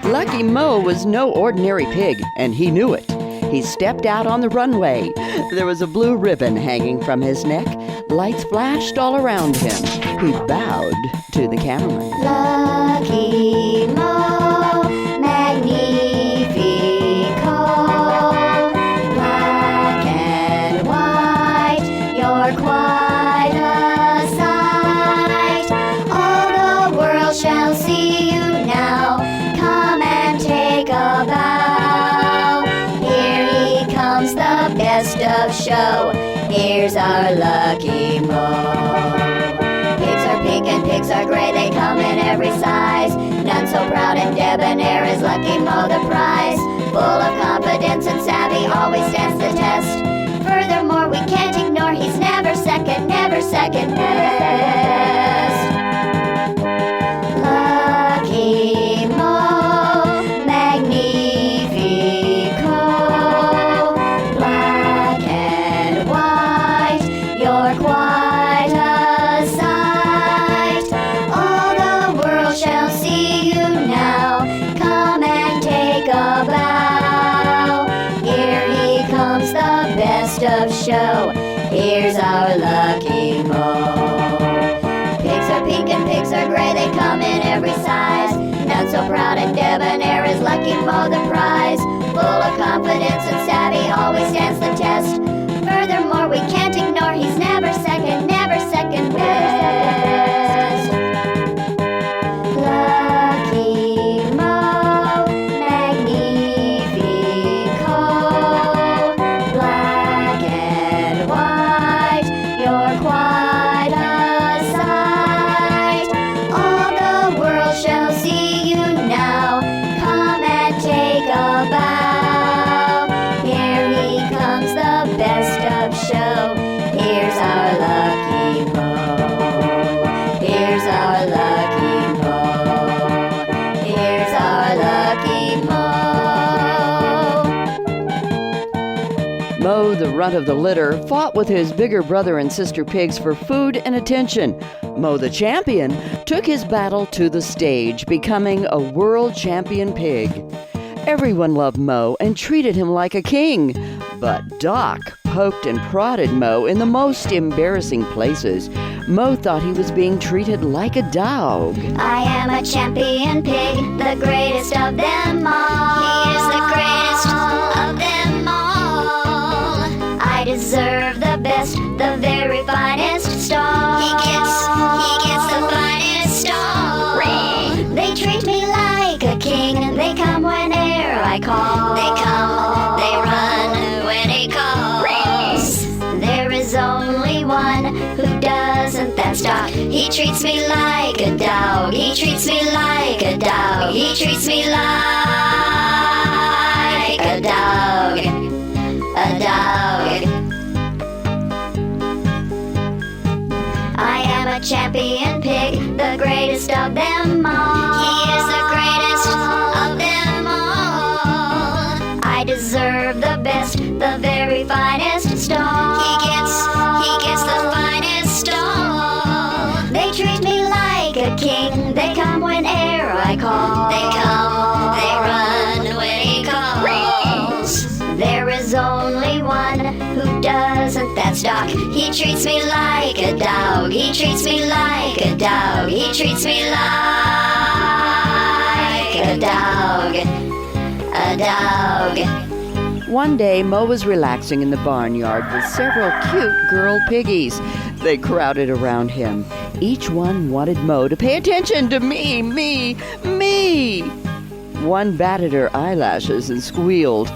Lucky Mo was no ordinary pig, and he knew it. He stepped out on the runway. There was a blue ribbon hanging from his neck. Lights flashed all around him. He bowed to the cameraman. Lucky Mo, magnifico. Black and white, you're quite a sight. All the world shall see you now. Come and take a bow. Here he comes, the best of show. Here's our Lucky Mo. Pigs are pink and pigs are gray, they come in every size. None so proud and debonair as Lucky Mo the prize. Full of confidence and savvy, always stands the test. Furthermore, we can't ignore, he's never second best. Lucky Mo, magnifico. Black and white, you're quite a sight. All the world shall see you now. Come and take a bow. Here he comes, the best of show. Here's our Lucky Mo. Pigs are pink and pigs are gray, they come in every size. None so proud and debonair as Lucky Mo the prize. Full of confidence and savvy, always stands the test. Furthermore, we can't ignore, he's never second best. Lucky Mo, magnifico. Black and white, you're quite a sight. All the world shall see you now. Come and take a bow. Here he comes, the best of show. Here's our Lucky Mo. Here's our Lucky Mo. Here's our Lucky Mo. Mo, the runt of the litter, fought with his bigger brother and sister pigs for food and attention. Mo, the champion, took his battle to the stage, becoming a world champion pig. Everyone loved Mo and treated him like a king. But Doc poked and prodded Mo in the most embarrassing places. Mo thought he was being treated like a dog. I am a champion pig, the greatest of them all. He is the greatest of them all. I deserve the best, the very finest stall. He gets the finest stall. They treat me like a king, they come whene'er I call. They come, they run when he calls. There is only one who doesn't, that's Doc. He treats me like a dog. He treats me like a dog. He treats me like a dog. A dog. I am a champion pig, the greatest of them all. He is the greatest of them all. I deserve the best, the very finest stall. He gets the finest stall. They treat me like a king, they come whene'er I call. They come, they run when he calls. There is only one who doesn't, that's Doc. He treats me like a dog. He treats me like a dog. He treats me like a dog. A dog. One day, Mo was relaxing in the barnyard with several cute girl piggies. They crowded around him. Each one wanted Mo to pay attention to me. One batted her eyelashes and squealed.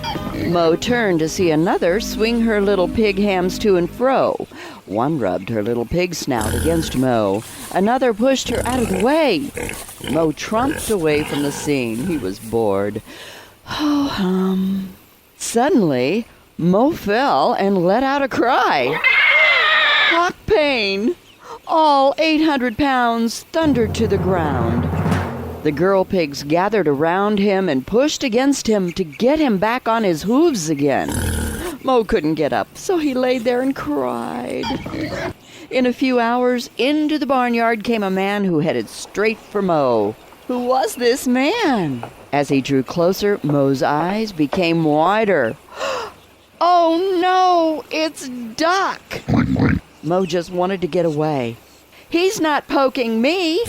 Mo turned to see another swing her little pig hams to and fro. One rubbed her little pig snout against Mo. Another pushed her out of the way. Mo trumped away from the scene. He was bored. Ho-hum. Suddenly, Mo fell and let out a cry. Hock pain. All 800 pounds thundered to the ground. The girl pigs gathered around him and pushed against him to get him back on his hooves again. Mo couldn't get up, so he lay there and cried. In a few hours, into the barnyard came a man who headed straight for Mo. Who was this man? As he drew closer, Mo's eyes became wider. Oh no, it's Doc! Mo just wanted to get away. He's not poking me!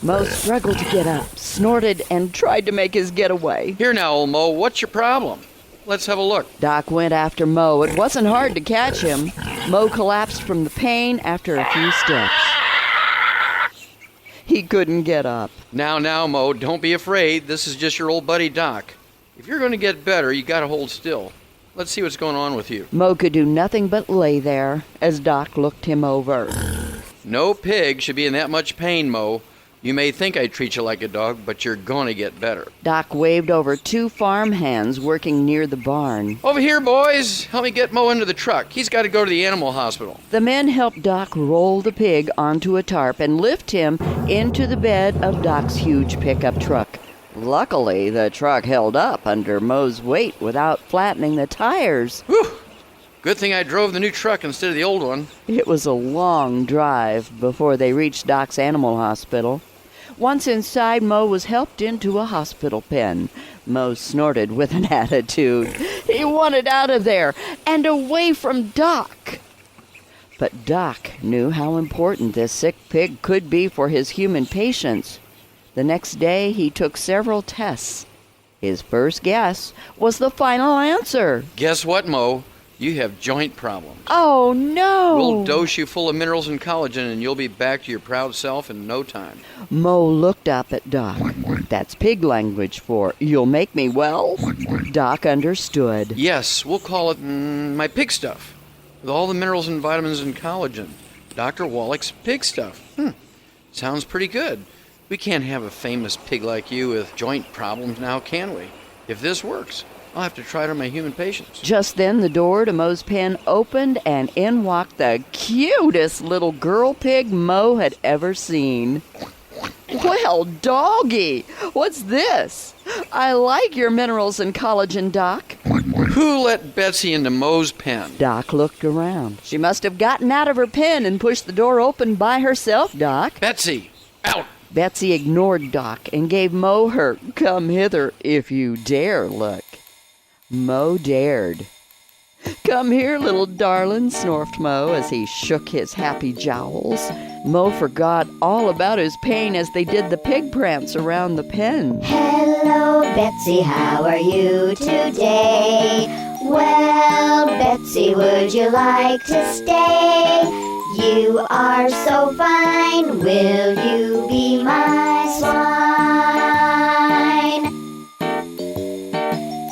Mo struggled to get up, snorted, and tried to make his getaway. Here now, old Mo, what's your problem? Let's have a look. Doc went after Mo. It wasn't hard to catch him. Mo collapsed from the pain after a few steps. He couldn't get up. Now, Mo, don't be afraid. This is just your old buddy Doc. If you're going to get better, you got to hold still. Let's see what's going on with you. Mo could do nothing but lay there as Doc looked him over. No pig should be in that much pain, Mo. You may think I treat you like a dog, but you're going to get better. Doc waved over 2 farm hands working near the barn. Over here, boys. Help me get Mo into the truck. He's got to go to the animal hospital. The men helped Doc roll the pig onto a tarp and lift him into the bed of Doc's huge pickup truck. Luckily, the truck held up under Mo's weight without flattening the tires. Whew! Good thing I drove the new truck instead of the old one. It was a long drive before they reached Doc's animal hospital. Once inside, Mo was helped into a hospital pen. Mo snorted with an attitude. He wanted out of there and away from Doc. But Doc knew how important this sick pig could be for his human patients. The next day, he took several tests. His first guess was the final answer. Guess what, Mo? You have joint problems. Oh, no! We'll dose you full of minerals and collagen, and you'll be back to your proud self in no time. Mo looked up at Doc. That's pig language for, "You'll make me well?" Doc understood. Yes, we'll call it my pig stuff. With all the minerals and vitamins and collagen. Dr. Wallach's pig stuff. Sounds pretty good. We can't have a famous pig like you with joint problems now, can we? If this works, I'll have to try it on my human patients. Just then, the door to Mo's pen opened, and in walked the cutest little girl pig Mo had ever seen. Well, doggy, what's this? I like your minerals and collagen, Doc. Who let Betsy into Mo's pen? Doc looked around. She must have gotten out of her pen and pushed the door open by herself, Doc. Betsy, out! Betsy ignored Doc and gave Mo her "come hither if you dare" look. Mo dared. "Come here, little darling," snorfed Mo as he shook his happy jowls. Mo forgot all about his pain as they did the pig prance around the pen. Hello, Betsy, how are you today? Well, Betsy, would you like to stay? You are so fine, will you be my swine?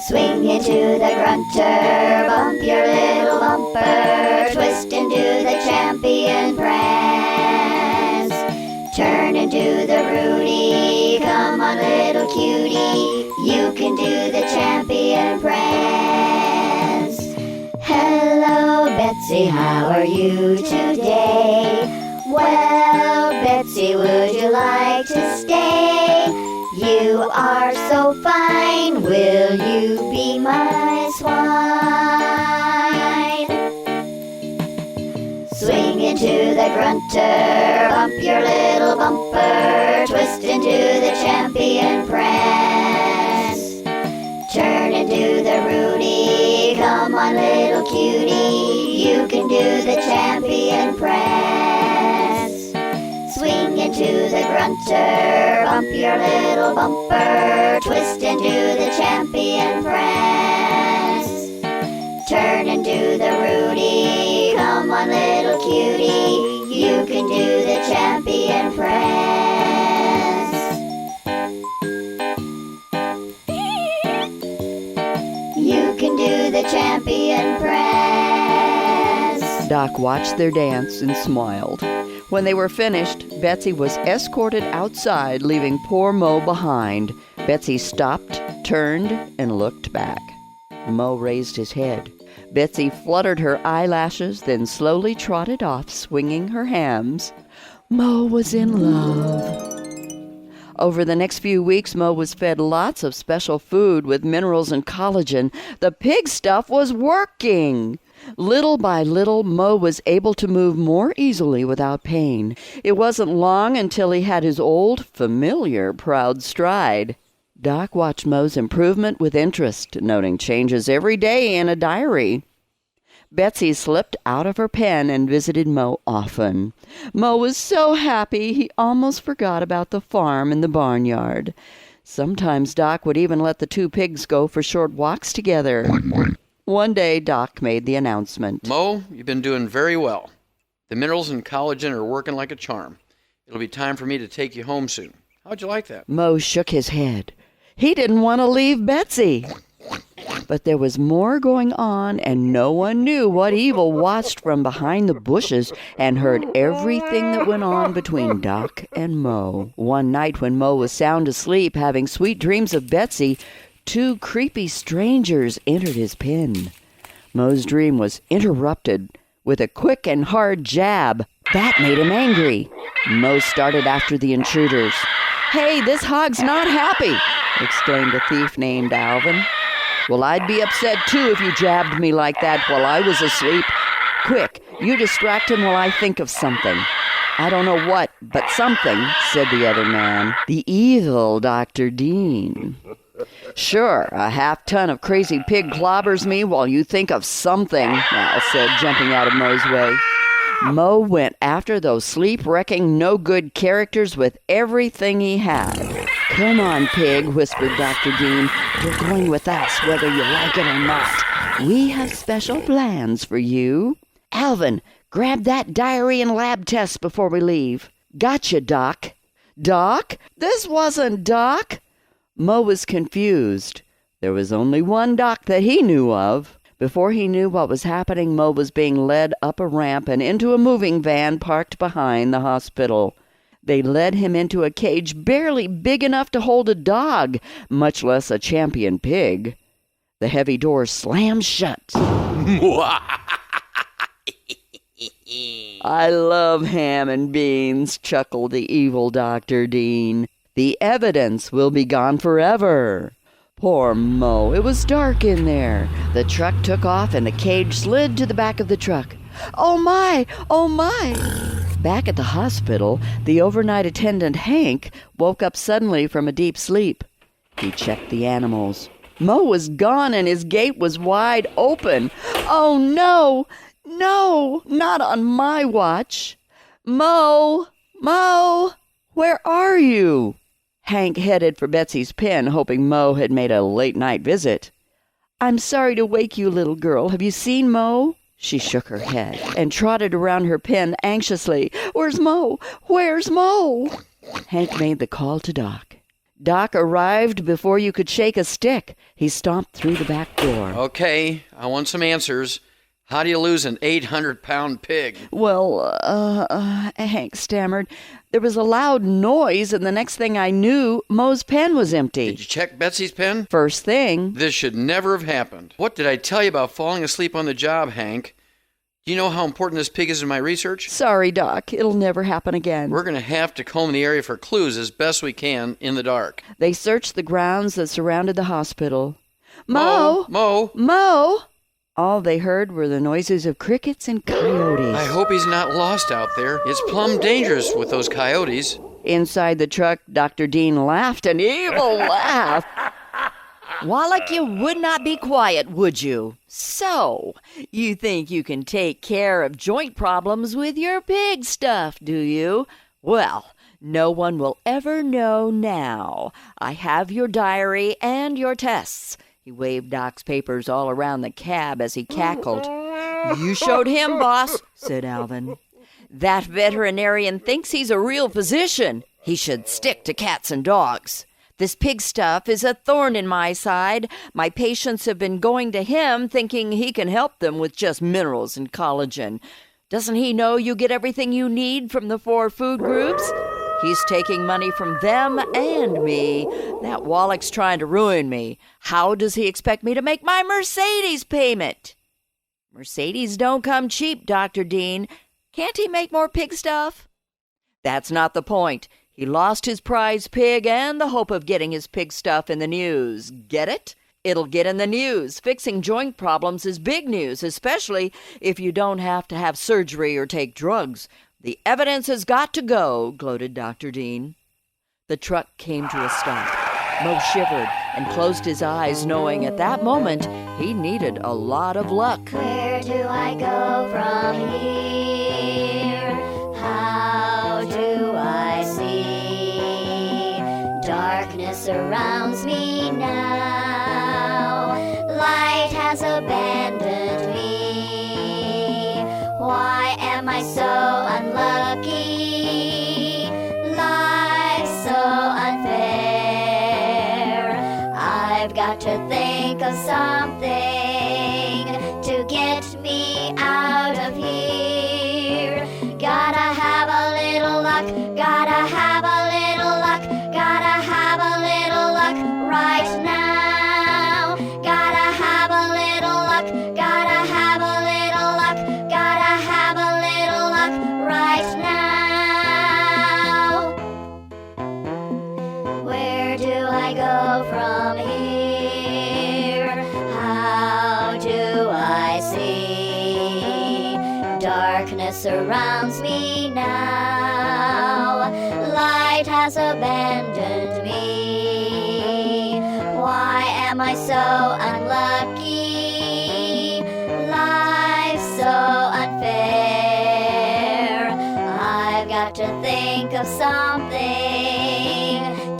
Swing into the grunter, bump your little bumper, twist into the champion prance. Turn into the Rudy, come on little cutie, you can do the champion prance. Hello, Betsy, how are you today? Well, Betsy, would you like to stay? You are so fine, will you be my swine? Swing into the grunter, bump your little bumper, twist into the champion prance. Turn into the Rudy, come on little cutie, you can do the champion prance. Swing into the grunter, bump your little bumper, twist into the champion prance. Turn into the Rudy, come on little cutie, you can do the champion prance. You can do the champion prance. Doc watched their dance and smiled. When they were finished, Betsy was escorted outside, leaving poor Mo behind. Betsy stopped, turned, and looked back. Mo raised his head. Betsy fluttered her eyelashes, then slowly trotted off, swinging her hams. Mo was in love. Over the next few weeks, Mo was fed lots of special food with minerals and collagen. The pig stuff was working. Little by little, Mo was able to move more easily without pain. It wasn't long until he had his old, familiar, proud stride. Doc watched Mo's improvement with interest, noting changes every day in a diary. Betsy slipped out of her pen and visited Mo often. Mo was so happy he almost forgot about the farm and the barnyard. Sometimes Doc would even let the two pigs go for short walks together. One day, Doc made the announcement. Mo, you've been doing very well. The minerals and collagen are working like a charm. It'll be time for me to take you home soon. How'd you like that? Mo shook his head. He didn't want to leave Betsy. But there was more going on, and no one knew what evil watched from behind the bushes and heard everything that went on between Doc and Mo. One night when Mo was sound asleep, having sweet dreams of Betsy, two creepy strangers entered his pen. Mo's dream was interrupted with a quick and hard jab. That made him angry. Mo started after the intruders. "Hey, this hog's not happy," exclaimed a thief named Alvin. "Well, I'd be upset too if you jabbed me like that while I was asleep. Quick, you distract him while I think of something." "I don't know what, but something," said the other man. "The evil Dr. Dean." "Sure, a half-ton of crazy pig clobbers me while you think of something," Al said, jumping out of Mo's way. Mo went after those sleep-wrecking, no-good characters with everything he had. "Come on, Pig," whispered Dr. Dean. "You're going with us, whether you like it or not. We have special plans for you. Alvin, grab that diary and lab tests before we leave." "Gotcha, Doc." "Doc? This wasn't Doc." Mo was confused. There was only one Doc that he knew of. Before he knew what was happening, Mo was being led up a ramp and into a moving van parked behind the hospital. They led him into a cage barely big enough to hold a dog, much less a champion pig. The heavy door slammed shut. "I love ham and beans," chuckled the evil Dr. Dean. "The evidence will be gone forever." Poor Mo. It was dark in there. The truck took off and the cage slid to the back of the truck. "Oh my! Oh my!" Back at the hospital, the overnight attendant, Hank, woke up suddenly from a deep sleep. He checked the animals. Mo was gone and his gate was wide open. "Oh no! No! Not on my watch! Mo! Mo! Where are you?" Hank headed for Betsy's pen, hoping Mo had made a late-night visit. "I'm sorry to wake you, little girl. Have you seen Mo?" She shook her head and trotted around her pen anxiously. "Where's Mo? Where's Mo?" Hank made the call to Doc. Doc arrived before you could shake a stick. He stomped through the back door. "Okay, I want some answers. How do you lose an 800-pound pig?" "Well, Hank stammered. There was a loud noise, and the next thing I knew, Mo's pen was empty." "Did you check Betsy's pen?" "First thing." "This should never have happened. What did I tell you about falling asleep on the job, Hank? Do you know how important this pig is in my research?" "Sorry, Doc. It'll never happen again." "We're going to have to comb the area for clues as best we can in the dark." They searched the grounds that surrounded the hospital. "Mo! Mo! Mo!" All they heard were the noises of crickets and coyotes. "I hope he's not lost out there. It's plumb dangerous with those coyotes." Inside the truck, Dr. Dean laughed an evil laugh. "Wallach, you would not be quiet, would you? So, you think you can take care of joint problems with your pig stuff, do you? Well, no one will ever know now. I have your diary and your tests." He waved Doc's papers all around the cab as he cackled. "You showed him, boss," said Alvin. "That veterinarian thinks he's a real physician. He should stick to cats and dogs. This pig stuff is a thorn in my side. My patients have been going to him thinking he can help them with just minerals and collagen. Doesn't he know you get everything you need from the 4 food groups? He's taking money from them and me. That Wallach's trying to ruin me. How does he expect me to make my Mercedes payment?" "Mercedes don't come cheap, Dr. Dean. Can't he make more pig stuff?" "That's not the point. He lost his prize pig and the hope of getting his pig stuff in the news. Get it? It'll get in the news. Fixing joint problems is big news, especially if you don't have to have surgery or take drugs. The evidence has got to go," gloated Dr. Dean. The truck came to a stop. Mo shivered and closed his eyes, knowing at that moment he needed a lot of luck. Where do I go from here? How do I see? Darkness surrounds me now. Light has abandoned me. Why am I so unlucky? Life's so unfair. I've got to think of something to get me out of here. Gotta have a little luck, gotta have a little luck, gotta have a little luck right now. Gotta have a little luck, gotta have a little luck, gotta have a little luck right now. Where do I go from here? How do I see? Darkness surrounds me now. Light has abandoned me. Why am I so unlucky? Life's so unfair. I've got to think of something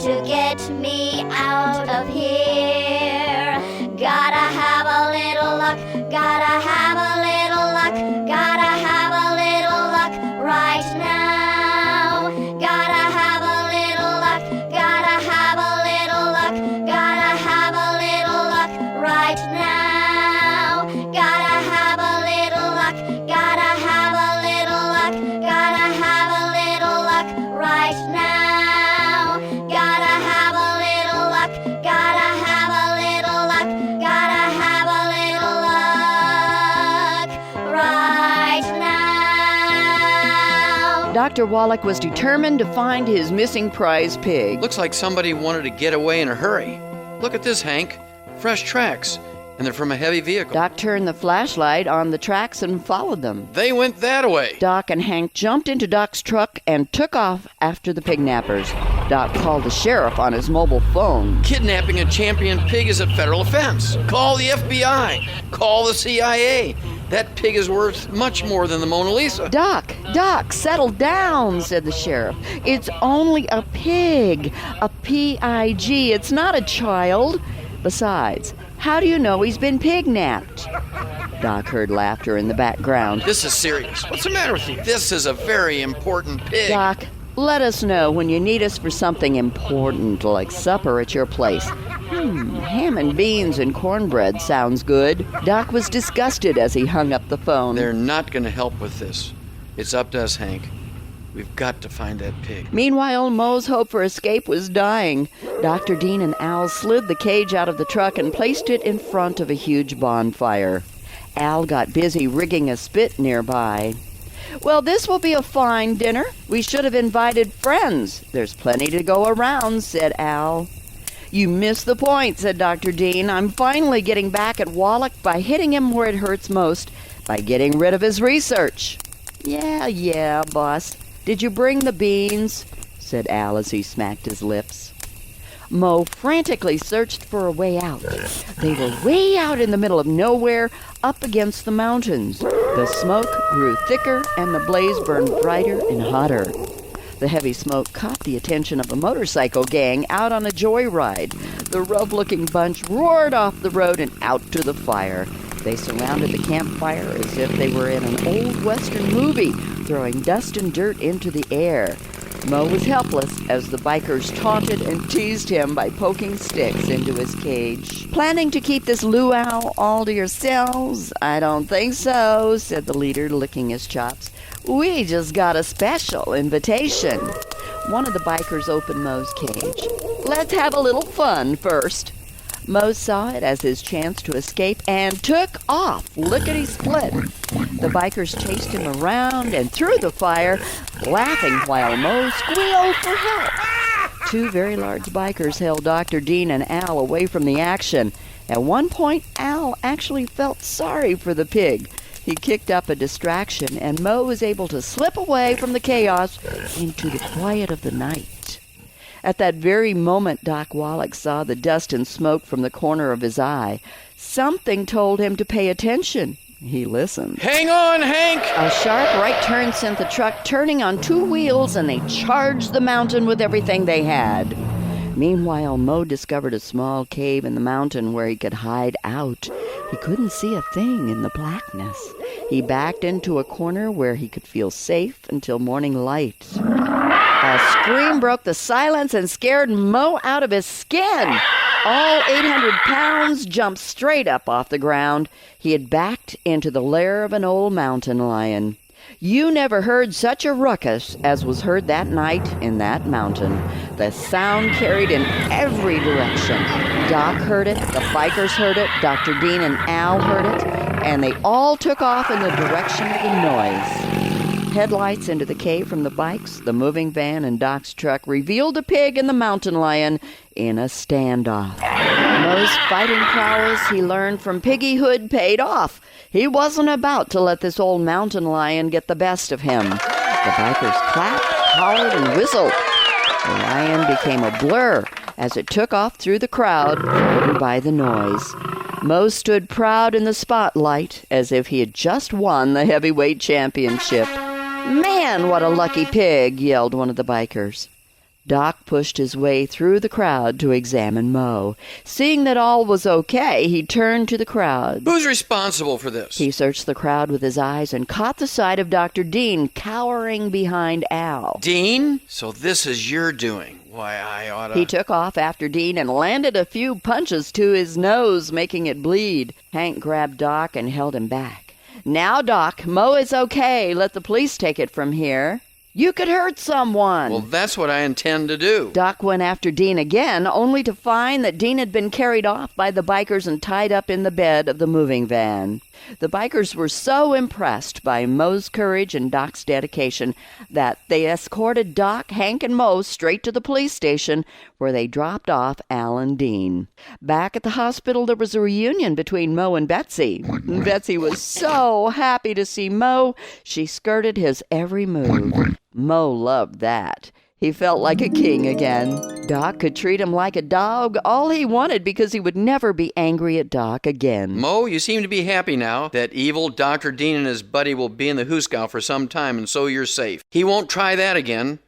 to get me out of here. Gotta have a little luck, gotta have a little luck, gotta have a little luck right now. Gotta have a little luck, gotta have a little luck, gotta have a little luck right now. Gotta have a little luck, gotta have a little luck, gotta have a little luck right now. Gotta have a little luck, gotta have a little luck, gotta have a little luck right now. Dr. Wallach was determined to find his missing prize pig. Looks like somebody wanted to get away in a hurry. Look at this, Hank. Fresh tracks, and they're from a heavy vehicle. Doc turned the flashlight on the tracks and followed them. They went that way. Doc and Hank jumped into Doc's truck and took off after the pignappers. Doc called the sheriff on his mobile phone. Kidnapping a champion pig is a federal offense. Call the FBI. Call the CIA. That pig is worth much more than the Mona Lisa. Doc, settle down, said the sheriff. It's only a pig, a pig. It's not a child. Besides, how do you know he's been pignapped? Doc heard laughter in the background. This is serious. What's the matter with you? This is a very important pig. Doc, let us know when you need us for something important, like supper at your place. Ham and beans and cornbread sounds good. Doc was disgusted as he hung up the phone. They're not going to help with this. It's up to us, Hank. We've got to find that pig. Meanwhile, Moe's hope for escape was dying. Dr. Dean and Al slid the cage out of the truck and placed it in front of a huge bonfire. Al got busy rigging a spit nearby. Well, this will be a fine dinner. We should have invited friends. There's plenty to go around, said Al. You missed the point, said Dr. Dean. I'm finally getting back at Wallach by hitting him where it hurts most, by getting rid of his research. Yeah, boss. Did you bring the beans? Said Al as he smacked his lips. Mo frantically searched for a way out. They were way out in the middle of nowhere, up against the mountains. The smoke grew thicker and the blaze burned brighter and hotter. The heavy smoke caught the attention of a motorcycle gang out on a joyride. The rough-looking bunch roared off the road and out to the fire. They surrounded the campfire as if they were in an old Western movie, throwing dust and dirt into the air. Mo was helpless as the bikers taunted and teased him by poking sticks into his cage. Planning to keep this luau all to yourselves? I don't think so, said the leader, licking his chops. We just got a special invitation. One of the bikers opened Mo's cage. Let's have a little fun first. Mo saw it as his chance to escape and took off, lickety-split. The bikers chased him around and through the fire, laughing while Mo squealed for help. Two very large bikers held Dr. Dean and Al away from the action. At one point, Al actually felt sorry for the pig. He kicked up a distraction, and Mo was able to slip away from the chaos into the quiet of the night. At that very moment, Doc Wallach saw the dust and smoke from the corner of his eye. Something told him to pay attention. He listened. Hang on, Hank! A sharp right turn sent the truck turning on two wheels, and they charged the mountain with everything they had. Meanwhile, Mo discovered a small cave in the mountain where he could hide out. He couldn't see a thing in the blackness. He backed into a corner where he could feel safe until morning light. A scream broke the silence and scared Mo out of his skin. All 800 pounds jumped straight up off the ground. He had backed into the lair of an old mountain lion. You never heard such a ruckus as was heard that night in that mountain. The sound carried in every direction. Doc heard it, the bikers heard it, Dr. Dean and Al heard it, and they all took off in the direction of the noise. Headlights into the cave from the bikes, the moving van, and Doc's truck revealed a pig and the mountain lion in a standoff. Mo's fighting prowess he learned from Piggyhood paid off. He wasn't about to let this old mountain lion get the best of him. The bikers clapped, hollered, and whistled. The lion became a blur as it took off through the crowd, driven by the noise. Mo stood proud in the spotlight as if he had just won the heavyweight championship. "Man, what a lucky pig!" yelled one of the bikers. Doc pushed his way through the crowd to examine Mo. Seeing that all was okay, he turned to the crowd. Who's responsible for this? He searched the crowd with his eyes and caught the sight of Dr. Dean cowering behind Al. Dean? So this is your doing. Why, I oughta... He took off after Dean and landed a few punches to his nose, making it bleed. Hank grabbed Doc and held him back. "Now, Doc, Mo is okay. Let the police take it from here. You could hurt someone." Well, that's what I intend to do. Doc went after Dean again, only to find that Dean had been carried off by the bikers and tied up in the bed of the moving van. The bikers were so impressed by Mo's courage and Doc's dedication that they escorted Doc, Hank, and Mo straight to the police station, where they dropped off Al and Dean. Back at the hospital, there was a reunion between Mo and Betsy. Betsy was so happy to see Mo, she skirted his every move. Mo loved that. He felt like a king again. Doc could treat him like a dog, all he wanted, because he would never be angry at Doc again. Mo, you seem to be happy now. That evil Dr. Dean and his buddy will be in the hoosegow for some time, and so you're safe. He won't try that again.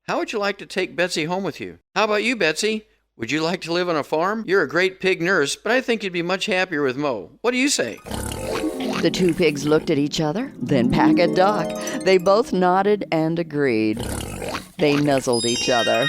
How would you like to take Betsy home with you? How about you, Betsy? Would you like to live on a farm? You're a great pig nurse, but I think you'd be much happier with Mo. What do you say? The two pigs looked at each other, then back at Doc. They both nodded and agreed. They nuzzled each other.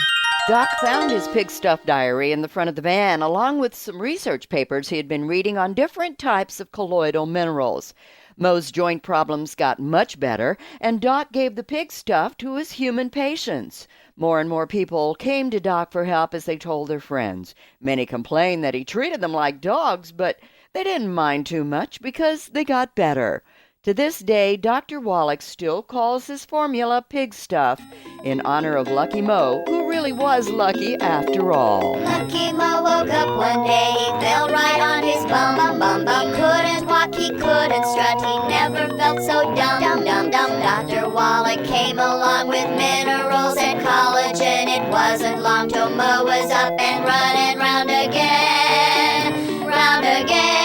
Doc found his pig stuff diary in the front of the van, along with some research papers he had been reading on different types of colloidal minerals. Mo's joint problems got much better, and Doc gave the pig stuff to his human patients. More and more people came to Doc for help as they told their friends. Many complained that he treated them like dogs, but they didn't mind too much because they got better. To this day, Dr. Wallach still calls his formula pig stuff in honor of Lucky Mo, who really was lucky after all. Lucky Mo woke up one day, he fell right on his bum. He couldn't walk, he couldn't strut, he never felt so dumb. Dr. Wallach came along with minerals and collagen. It wasn't long till Mo was up and running round again, round again.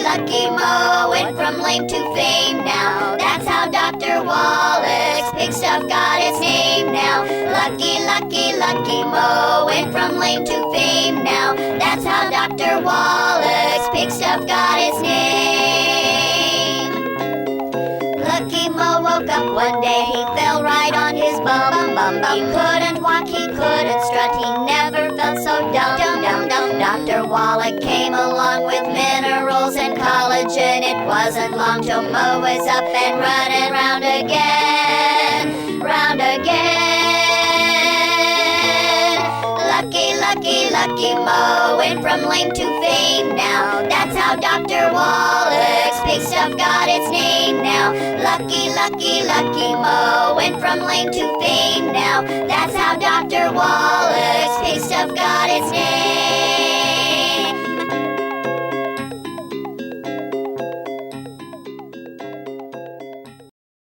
Lucky Mo went from lame to fame now. That's how Dr. Wallach's pig stuff got its name now. Lucky Mo went from lame to fame now. That's how Dr. Wallach's pig stuff got its name. Lucky Mo woke up one day, he fell right on his bum. He couldn't walk, he couldn't strut, he never felt so dumb. Dr. Wallach came along with minerals and collagen. It wasn't long till Mo was up and running round again, round again. Lucky Mo went from lame to fame now. That's how Dr. Wallach's pig stuff got its name now. Lucky Mo went from lame to fame now. That's how Dr. Wallach's pig stuff got its name.